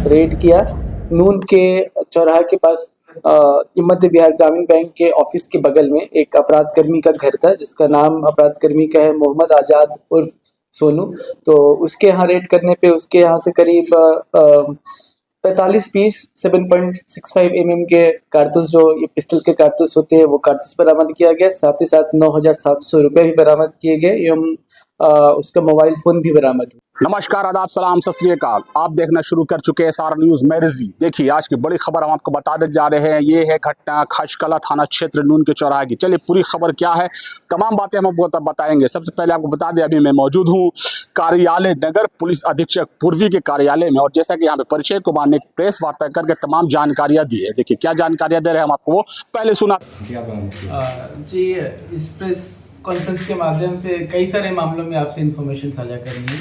Red किया। नून के चौराहे के पास ये मध्य बिहार ग्रामीण बैंक के ऑफिस के बगल में एक अपराध कर्मी का घर था, जिसका नाम अपराध कर्मी का है मोहम्मद आजाद उर्फ सोनू। तो उसके यहाँ रेड करने पे उसके यहाँ से करीब 45 पीस 7.65 mm के कारतूस, जो ये पिस्टल के कारतूस होते हैं, वो कारतूस बरामद किया गया। साथ ही साथ 9,700 रुपये भी बरामद किए गए एवं उसका मोबाइल फोन भी बरामद हुआ। नमस्कार, आदाब, सलाम, सत श्री अकाल। आप देखना शुरू कर चुके हैं SR न्यूज, मैं रिजवी। देखिए, आज की बड़ी खबर हम आपको बताने जा रहे हैं। ये है घटना खशकला थाना क्षेत्र नून के चौराहे की। चलिए, पूरी खबर क्या है, तमाम बातें हम आपको बताएंगे। सबसे पहले आपको बता दें, अभी मैं मौजूद हूँ कार्यालय नगर पुलिस अधीक्षक पूर्वी के कार्यालय में, और जैसा कि यहाँ पे परिचय कुमार ने प्रेस वार्ता करके तमाम जानकारियाँ दी है। देखिए क्या जानकारियाँ दे रहे हैं हम आपको, वो पहले सुना। जी, इस प्रेस कॉन्फ्रेंस के माध्यम से कई सारे मामलों में आपसे इन्फॉर्मेशन साझा करनी है।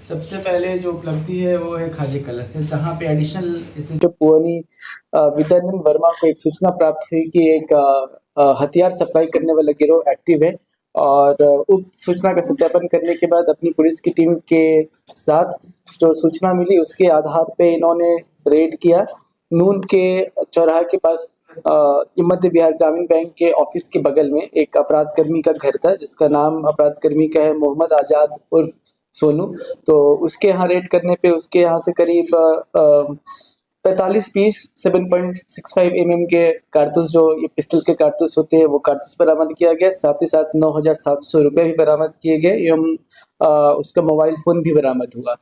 सबसे पहले जो उपलब्धि है वो है खाजी कलश है, जहाँ पे एडिशनल जो पुअनी विद्यानंद वर्मा को एक सूचना प्राप्त हुई कि एक हथियार सप्लाई करने वाला गिरोह एक्टिव है, और उक्त सूचना का सत्यापन करने के बाद अपनी पुलिस की टीम के साथ जो सूचना मिली उसके आधार पे इन्होंने रेड किया। नून के चौराहे के पास मध्य बिहार ग्रामीण बैंक के ऑफिस के बगल में एक अपराध कर्मी का घर था, जिसका नाम अपराध कर्मी का है मोहम्मद आजाद उर्फ सोनू। तो उसके यहाँ रेड करने पे उसके यहाँ से करीब 45 पीस 7.65 mm के कारतूस, जो ये पिस्टल के कारतूस होते हैं, वो कारतूस बरामद किया गया। साथ ही साथ 9,700 रुपये भी बरामद किए गए एवं उसका मोबाइल फोन भी बरामद हुआ।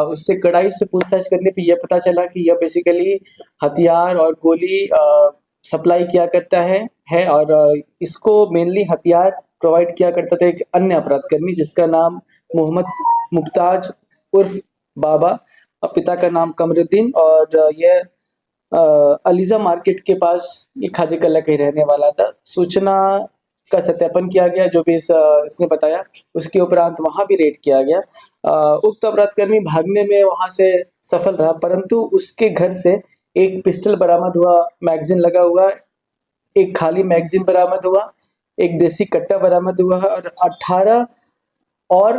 उससे कड़ाई से पूछताछ करने पे यह पता चला कि यह बेसिकली हथियार और गोली सप्लाई किया करता है और इसको मेनली हथियार प्रोवाइड किया करता था एक अन्य अपराधकर्मी, जिसका नाम मोहम्मद मुमताज उर्फ बाबा, पिता का नाम कमरुद्दीन, और यह अलीजा मार्केट के पास ये खाजी कला का ही रहने वाला था। सूचना का सत्यापन किया गया, जो भी इसने बताया, उसके उपरांत वहां भी रेड किया गया। उक्त अपराधकर्मी भागने में वहां से सफल रहा, परंतु उसके घर से एक पिस्टल बरामद हुआ, मैगजीन लगा हुआ, एक खाली मैगजीन बरामद हुआ, एक देसी कट्टा बरामद हुआ और 18 और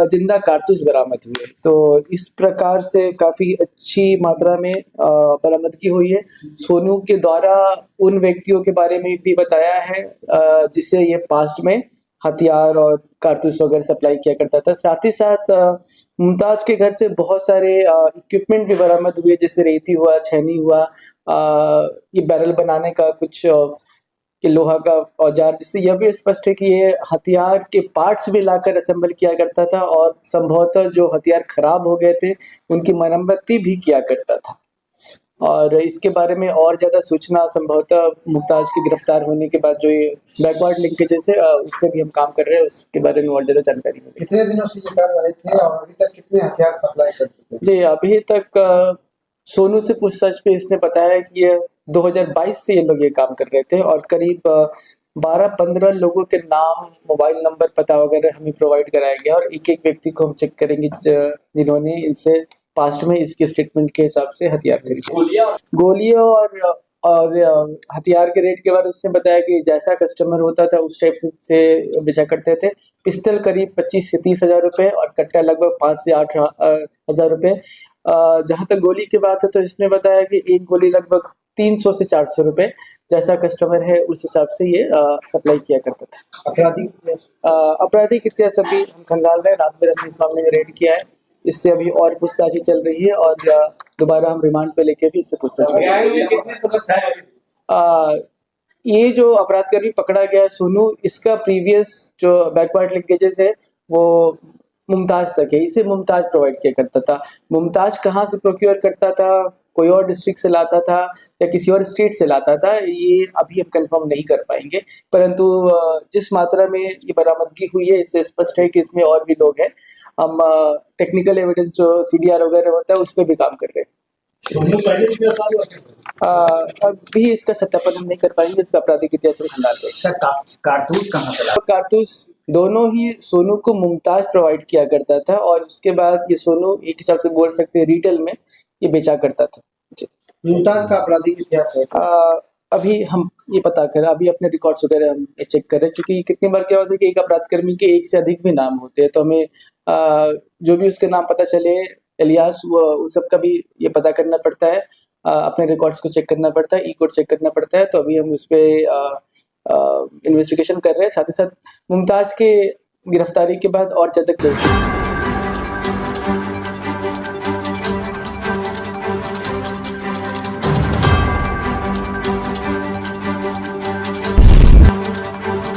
जिंदा कारतूस बरामद हुए। तो इस प्रकार से काफी अच्छी मात्रा में बरामदगी हुई है। सोनू के द्वारा उन व्यक्तियों के बारे में भी बताया है जिससे ये पास्ट में हथियार और कारतूस वगैरह सप्लाई किया करता था। साथ ही साथ मुमताज के घर से बहुत सारे इक्विपमेंट भी बरामद हुए, जैसे रेती हुआ, छैनी हुआ, ये बैरल बनाने का कुछ कि लोहा का औजार, जिससे यह भी स्पष्ट है कि ये हथियार के पार्ट्स भी लाकर असेंबल किया करता था और संभवतः जो हथियार खराब हो गए थे उनकी मरम्मती भी किया करता था। और इसके बारे में और ज़्यादा सूचना संभवतः मुमताज के गिरफ्तार होने के बाद जो ये बैकवर्ड लिंकेजेस है उस पर भी हम काम कर रहे हैं, उसके बारे में और ज़्यादा जानकारी मिली। कितने दिनों से ये कर रहे थे और अभी तक कितने हथियार सप्लाई कर चुके हैं? जी, अभी तक सोनू से पूछताछ पे इसने बताया कि ये 2022 से ये लोग ये काम कर रहे थे और करीब 12-15 लोगों के नाम, मोबाइल नंबर, पता वगैरह हमें प्रोवाइड कराया गया और एक एक व्यक्ति को हम चेक करेंगे जिन्होंने इनसे पास्ट में इसके स्टेटमेंट के हिसाब से हथियार खरीदे। गोलियां और हथियार के रेट के बारे में उसने बताया कि जैसा कस्टमर होता था उस टाइप से बेचा करते थे। पिस्टल करीब 25 से 30 हज़ार रुपये और कट्टा लगभग 5 से 8 हज़ार रुपये। जहाँ तक गोली की बात है तो इसने बताया कि एक गोली लगभग 300 से 400 रुपये, जैसा कस्टमर है उस हिसाब से ये सप्लाई किया करता था। आपराधिक इतिहास अभी हम खंगाल रहे हैं, रात भर हमने इस मामले में रेड किया है, इससे अभी और पूछताछ चल रही है और दोबारा हम रिमांड पे लेके भी इससे पूछताछ ये जो अपराधकर्मी पकड़ा गया सोनू, इसका प्रीवियस जो बैकवर्ड लिंकेजेस है वो मुमताज तक है, इसे मुमताज प्रोवाइड किया करता था। मुमताज कहाँ से प्रोक्योर करता था, कोई और डिस्ट्रिक्ट से लाता था या किसी और स्टेट से लाता था, ये अभी हम कंफर्म नहीं कर पाएंगे, परंतु जिस मात्रा में ये बरामदगी हुई है इससे स्पष्ट है कि इसमें और भी लोग हैं। हम टेक्निकल एविडेंस जो CDR वगैरह होता है उस पर भी काम कर रहे हैं। अभी इसका सत्यापन हम नहीं कर पाएंगे, इसका आपराधिक इतिहास में खंगाल रहे। कारतूस कहाँ से लाते? कारतूस दोनों ही सोनू को मुमताज प्रोवाइड किया करता था और उसके बाद ये सोनू एक हिसाब से बोल सकते हैं रिटेल में ये बेचा करता था। मुमताज का आपराधिक इतिहास है? अभी हम ये पता करें, अभी अपने रिकॉर्ड्स वगैरह हम चेक करें, क्योंकि कितनी बार क्या होता है कि एक अपराधकर्मी के एक से अधिक भी नाम होते हैं, तो हमें जो भी उसके नाम पता चले इलियास, वो उस सब का भी ये पता करना पड़ता है, अपने रिकॉर्ड्स को चेक करना पड़ता है, ई कोड चेक करना पड़ता है। तो अभी हम उस पर इन्वेस्टिगेशन कर रहे हैं। साथ ही साथ मुमताज़ के गिरफ्तारी के बाद और ज़्यादा